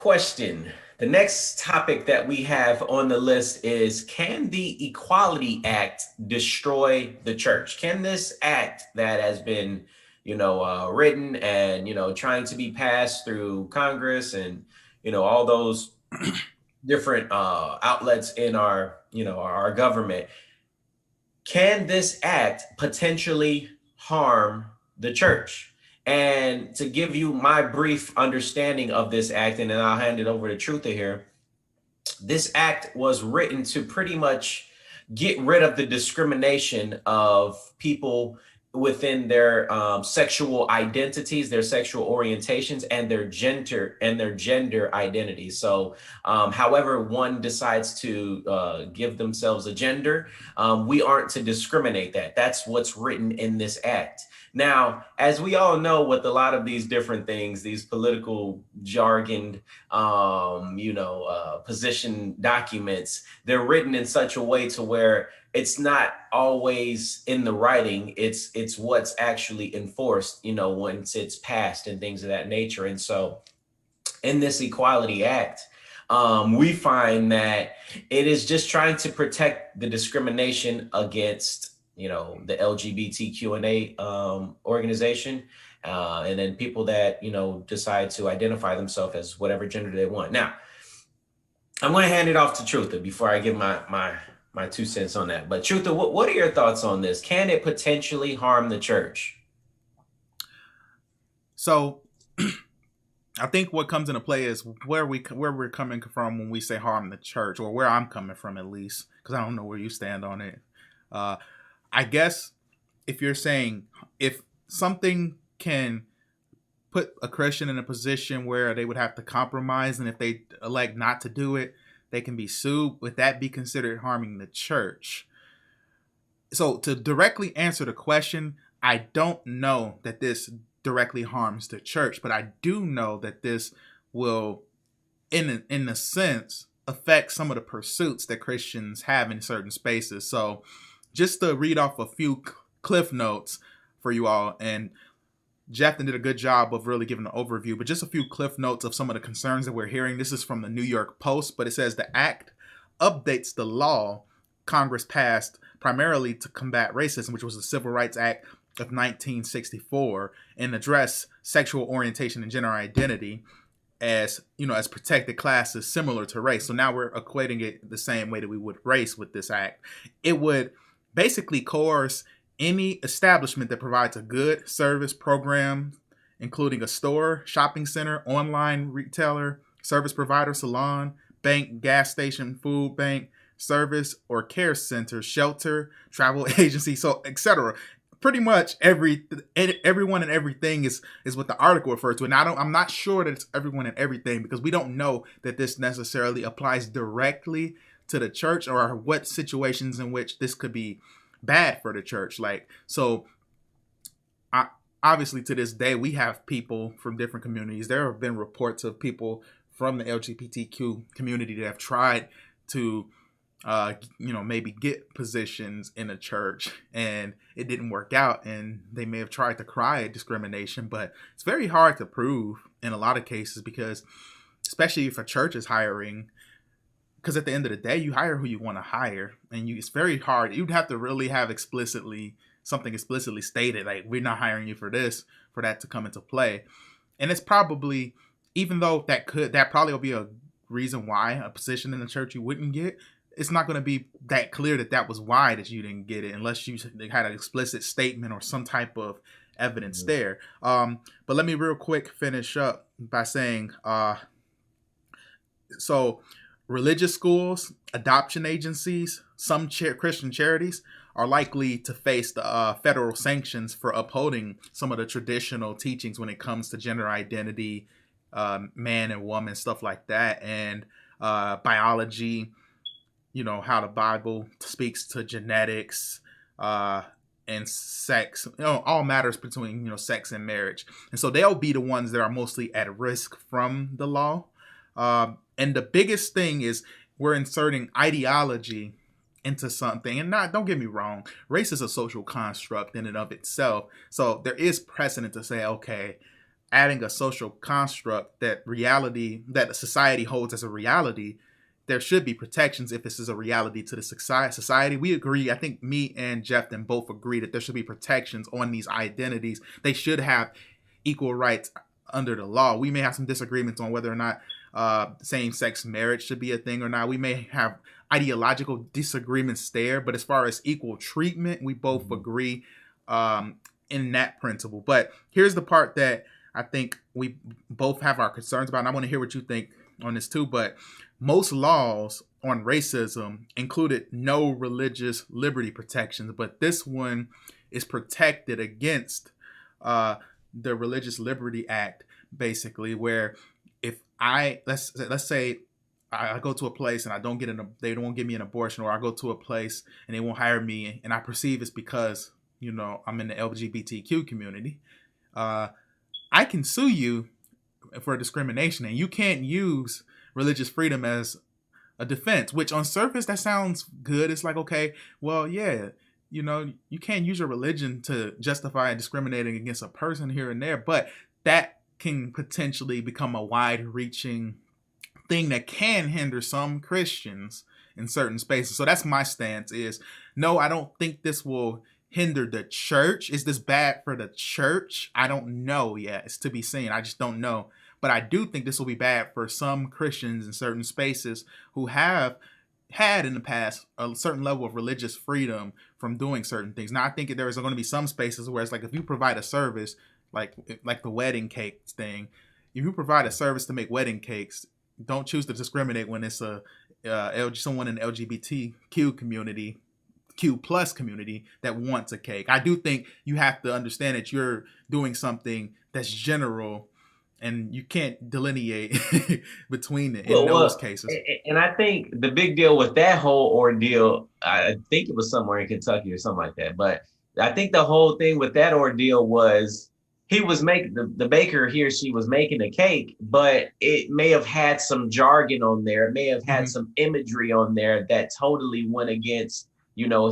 Question. The next topic that we have on the list is, can the Equality Act destroy the church? Can this act that has been, written and, trying to be passed through Congress and, all those different outlets in our government, can this act potentially harm the church? And to give you my brief understanding of this act, and then I'll hand it over to Trutha here. This act was written to pretty much get rid of the discrimination of people within their sexual identities, their sexual orientations, and their gender identities. So, however one decides to give themselves a gender, we aren't to discriminate that. That's what's written in this act. Now, as we all know, with a lot of these different things, these political jargon, position documents, they're written in such a way to where it's not always in the writing. It's what's actually enforced, once it's passed and things of that nature. And so, in this Equality Act, we find that it is just trying to protect the discrimination against the LGBTQ&A organization, and then people that decide to identify themselves as whatever gender they want. Now, I'm going to hand it off to Trutha before I give my 2 cents on that. But Trutha, what are your thoughts on this? Can it potentially harm the church? So I think what comes into play is where we're coming from when we say harm the church, or where I'm coming from at least, because I don't know where you stand on it. I guess if you're saying if something can put a Christian in a position where they would have to compromise, and if they elect not to do it, they can be sued, would that be considered harming the church? So to directly answer the question, I don't know that this directly harms the church, but I do know that this will, in a sense, affect some of the pursuits that Christians have in certain spaces. So just to read off a few cliff notes for you all, and Jefton did a good job of really giving an overview, but just a few cliff notes of some of the concerns that we're hearing. This is from the New York Post, but it says the act updates the law Congress passed primarily to combat racism, which was the Civil Rights Act of 1964, and address sexual orientation and gender identity as protected classes similar to race. So now we're equating it the same way that we would race with this act. It would basically coerce any establishment that provides a good service program, including a store, shopping center, online retailer, service provider, salon, bank, gas station, food bank, service or care center, shelter, travel agency, so etc. Pretty much everyone and everything is what the article refers to. And I'm not sure that it's everyone and everything, because we don't know that this necessarily applies directly to the church, or what situations in which this could be bad for the church. Obviously to this day, we have people from different communities. There have been reports of people from the LGBTQ community that have tried to maybe get positions in a church, and it didn't work out, and they may have tried to cry at discrimination, but it's very hard to prove in a lot of cases, because especially if a church is hiring, because at the end of the day, you hire who you want to hire, and it's very hard. You'd have to really have something explicitly stated, like, we're not hiring you for this, for that to come into play. And it's probably, even though that probably will be a reason why a position in the church you wouldn't get, it's not going to be that clear that was why that you didn't get it, unless you had an explicit statement or some type of evidence there. But let me real quick finish up by saying, so religious schools, adoption agencies, some Christian charities are likely to face the federal sanctions for upholding some of the traditional teachings when it comes to gender identity, man and woman, stuff like that, and biology, how the Bible speaks to genetics, and sex, all matters between, sex and marriage. And so they'll be the ones that are mostly at risk from the law. And the biggest thing is we're inserting ideology into something. And don't get me wrong, race is a social construct in and of itself. So there is precedent to say, okay, adding a social construct that society holds as a reality, there should be protections if this is a reality to the society. We agree. I think me and Jefton both agree that there should be protections on these identities. They should have equal rights under the law. We may have some disagreements on whether or not same-sex marriage should be a thing or not. We may have ideological disagreements there, but as far as equal treatment, we both agree in that principle. But here's the part that I think we both have our concerns about, and I want to hear what you think on this too. But most laws on racism included no religious liberty protections, but this one is protected against the Religious Liberty Act, basically, where if let's say I go to a place and they don't give me an abortion, or I go to a place and they won't hire me, and I perceive it's because I'm in the LGBTQ community, I can sue you for discrimination, and you can't use religious freedom as a defense. Which on surface that sounds good. It's like, okay, well, yeah, you can't use your religion to justify discriminating against a person here and there, but that can potentially become a wide-reaching thing that can hinder some Christians in certain spaces. So that's my stance is, no, I don't think this will hinder the church. Is this bad for the church? I don't know yet. It's to be seen. I just don't know. But I do think this will be bad for some Christians in certain spaces who have had in the past a certain level of religious freedom from doing certain things. Now, I think there is going to be some spaces where it's like, if you provide a service, like the wedding cakes thing, if you provide a service to make wedding cakes, don't choose to discriminate when it's someone in the LGBTQ community, Q plus community, that wants a cake. I do think you have to understand that you're doing something that's general, and you can't delineate between it in those cases. And I think the big deal with that whole ordeal, I think it was somewhere in Kentucky or something like that, but I think the whole thing with that ordeal was he was making the baker, he or she was making a cake, but it may have had some jargon on there. It may have had some imagery on there that totally went against,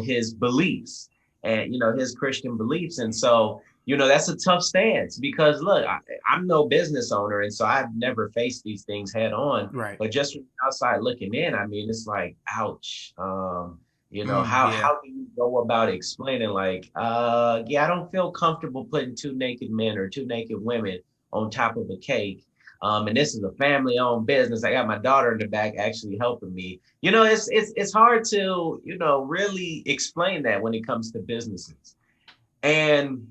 his beliefs and, his Christian beliefs. And so, that's a tough stance because look, I'm no business owner. And so I've never faced these things head on, right? But just from outside looking in, I mean, it's like, ouch. How do you go about explaining like, I don't feel comfortable putting two naked men or two naked women on top of a cake. And this is a family-owned business. I got my daughter in the back actually helping me. It's hard to, really explain that when it comes to businesses. And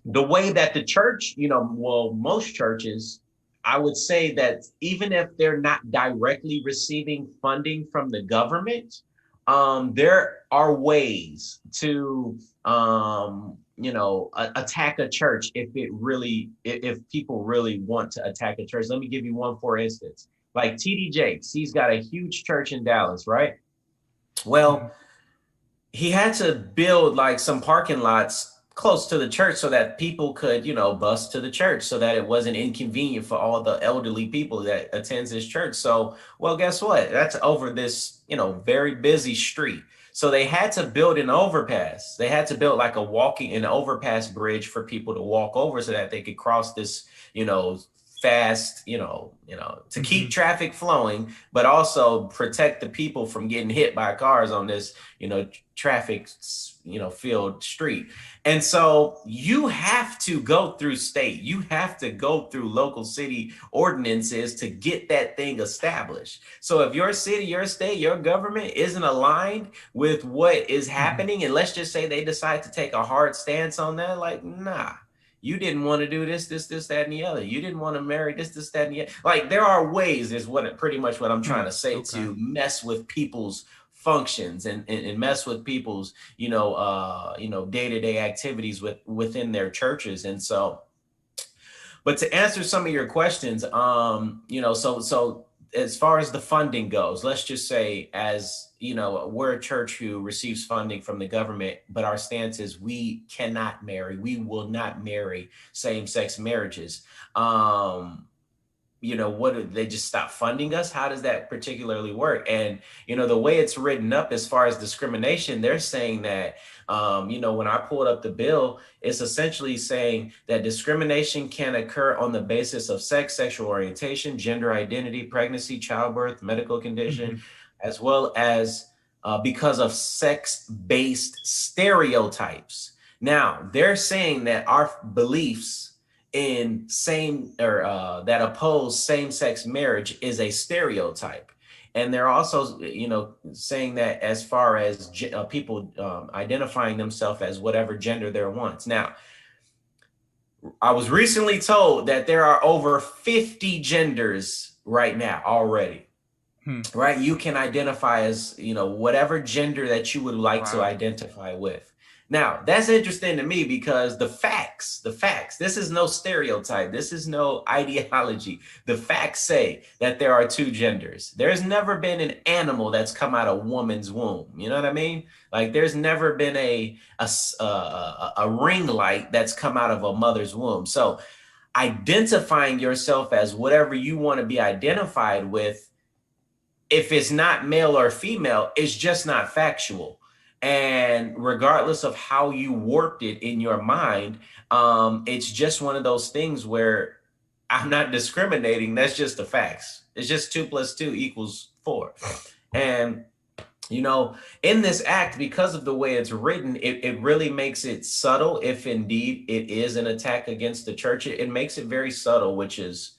the way that the church, most churches, I would say that even if they're not directly receiving funding from the government, there are ways to, attack a church if people really want to attack a church. Let me give you one, for instance, like TD Jakes. He's got a huge church in Dallas, right? Well, he had to build like some parking lots close to the church so that people could, bus to the church so that it wasn't inconvenient for all the elderly people that attends his church. So, well, guess what? That's over this, very busy street. So they had to build an overpass. They had to build like an overpass bridge for people to walk over so that they could cross this, fast, to keep traffic flowing, but also protect the people from getting hit by cars on this, traffic, filled street. And so you have to go through state, you have to go through local city ordinances to get that thing established. So if your city, your state, your government isn't aligned with what is happening, and let's just say they decide to take a hard stance on that, like, nah. You didn't want to do this, that, and the other. You didn't want to marry this, that, and the other. Like, there are ways, is pretty much what I'm trying to say, to mess with people's functions and mess with people's, day-to-day activities within their churches. And so, but to answer some of your questions, so as far as the funding goes, let's just say, as we're a church who receives funding from the government, but our stance is we will not marry same-sex marriages. what, they just stop funding us? How does that particularly work? And the way it's written up as far as discrimination, they're saying that when I pulled up the bill, it's essentially saying that discrimination can occur on the basis of sex, sexual orientation, gender identity, pregnancy, childbirth, medical condition, Mm-hmm. as well as because of sex-based stereotypes. Now, they're saying that our beliefs in same or that oppose same-sex marriage is a stereotype. And they're also, saying that as far as people identifying themselves as whatever gender they want. Now, I was recently told that there are over 50 genders right now already. Hmm. Right? You can identify as, whatever gender that you would like to Wow. identify with. Now, that's interesting to me because the facts, this is no stereotype. This is no ideology. The facts say that there are two genders. There's never been an animal that's come out of woman's womb. You know what I mean? Like there's never been a ring light that's come out of a mother's womb. So identifying yourself as whatever you want to be identified with, if it's not male or female, it's just not factual. And regardless of how you warped it in your mind, it's just one of those things where I'm not discriminating. That's just the facts. It's just 2 + 2 = 4. And in this act, because of the way it's written, it really makes it subtle. If indeed it is an attack against the church, it makes it very subtle, which is,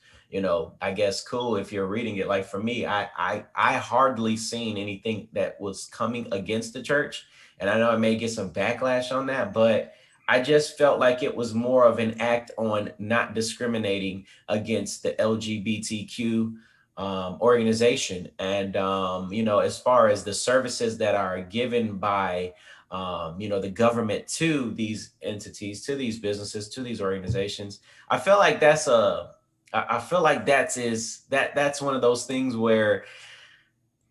I guess cool if you're reading it. Like for me, I hardly seen anything that was coming against the church. And I know I may get some backlash on that, but I just felt like it was more of an act on not discriminating against the LGBTQ organization. And, as far as the services that are given by, the government to these entities, to these businesses, to these organizations, I feel like I feel like that's one of those things where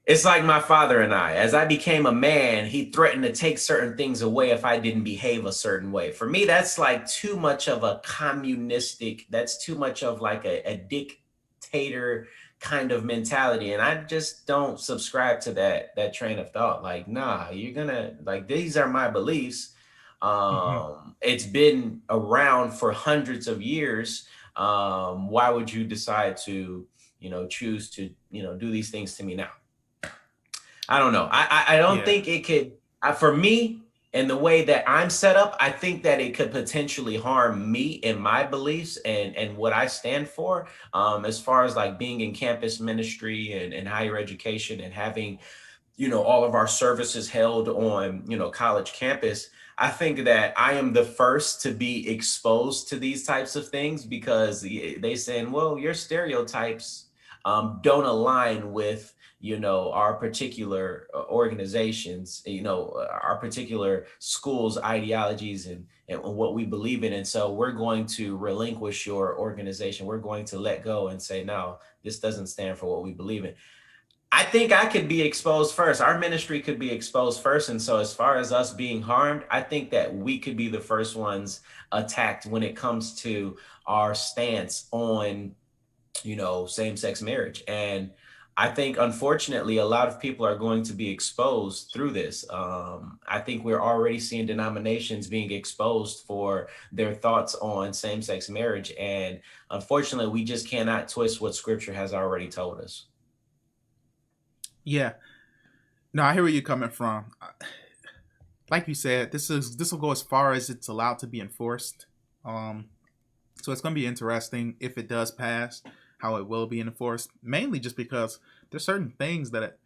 it's like my father and I. As I became a man, he threatened to take certain things away if I didn't behave a certain way. For me, that's like too much of a communistic, that's too much of like a dictator kind of mentality. And I just don't subscribe to that train of thought. Like, nah, you're gonna, like, these are my beliefs. Mm-hmm. It's been around for hundreds of years. Why would you decide to, choose to, do these things to me now? I don't know. I don't Yeah. think it could, for me and the way that I'm set up, I think that it could potentially harm me and my beliefs and what I stand for, as far as like being in campus ministry and higher education and having, all of our services held on, college campus. I think that I am the first to be exposed to these types of things because they saying, well, your stereotypes don't align with, our particular organizations, our particular schools, ideologies, and what we believe in. And so we're going to relinquish your organization. We're going to let go and say, no, this doesn't stand for what we believe in. I think I could be exposed first. Our ministry could be exposed first. And so, as far as us being harmed, I think that we could be the first ones attacked when it comes to our stance on, same sex marriage. And I think, unfortunately, a lot of people are going to be exposed through this. I think we're already seeing denominations being exposed for their thoughts on same sex marriage. And unfortunately, we just cannot twist what scripture has already told us. Yeah. No, I hear where you're coming from. Like you said, this will go as far as it's allowed to be enforced. Um, so it's going to be interesting if it does pass, how it will be enforced. Mainly just because there's certain things that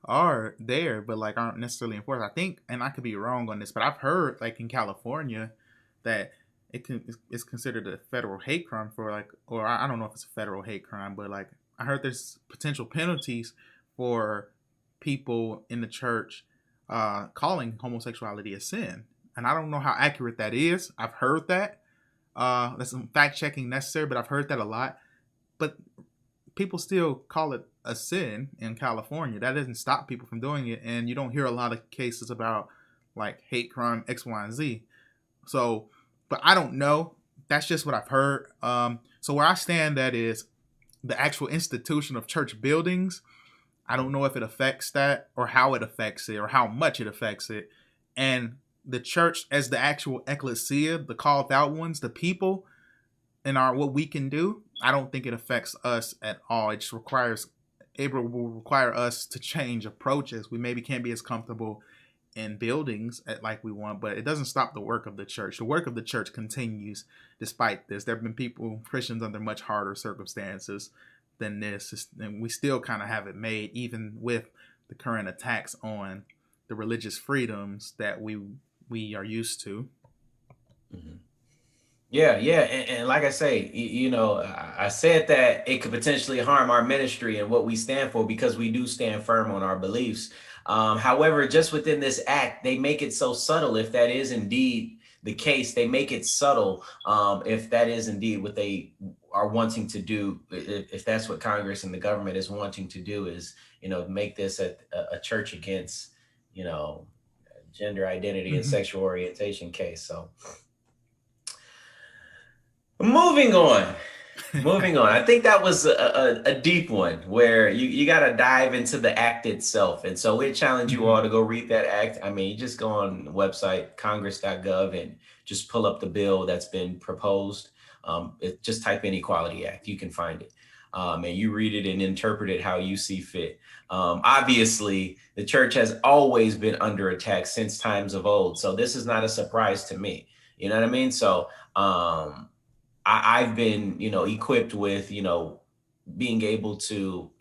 are there, but like aren't necessarily enforced. I think, and I could be wrong on this, but I've heard like in California that it's considered a federal hate crime for like, or I don't know if it's a federal hate crime, but like I heard there's potential penalties for people in the church calling homosexuality a sin. And I don't know how accurate that is. I've heard that. There's some fact checking necessary, but I've heard that a lot. But people still call it a sin in California. That doesn't stop people from doing it. And you don't hear a lot of cases about like hate crime X, Y, and Z. So, but I don't know. That's just what I've heard. So where I stand at is the actual institution of church buildings, I don't know if it affects that or how it affects it or how much it affects it. And the church as the actual ecclesia, the called out ones, the people, and our what we can do, I don't think it affects us at all. It just requires it will require us to change approaches. We maybe can't be as comfortable in buildings like we want, but it doesn't stop the work of the church. The work of the church continues despite this. There have been people, Christians, under much harder circumstances than this, and we still kind of have it made, even with the current attacks on the religious freedoms that we are used to. Mm-hmm. Yeah, yeah, and like I say, I said that it could potentially harm our ministry and what we stand for because we do stand firm on our beliefs. However, just within this act, they make it so subtle. If that is indeed the case, they make it subtle. If that is indeed what they are wanting to do, if that's what Congress and the government is wanting to do, is make this a church against gender identity and Mm-hmm. sexual orientation case. So. Moving on. Moving on. I think that was a deep one where you got to dive into the act itself. And so we challenge you Mm-hmm. all to go read that act. I mean, you just go on the website, congress.gov, and just pull up the bill that's been proposed. Just type in Equality Act. You can find it. And you read it and interpret it how you see fit. Obviously, the church has always been under attack since times of old. So this is not a surprise to me. You know what I mean? So, I've been, equipped with, being able to,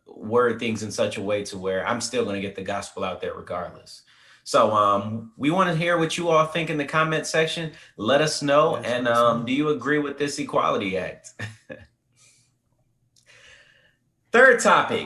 word things in such a way to where I'm still going to get the gospel out there regardless. So we want to hear what you all think in the comment section. Let us know. Yes, And let us know. do you agree with this Equality Act? Third topic.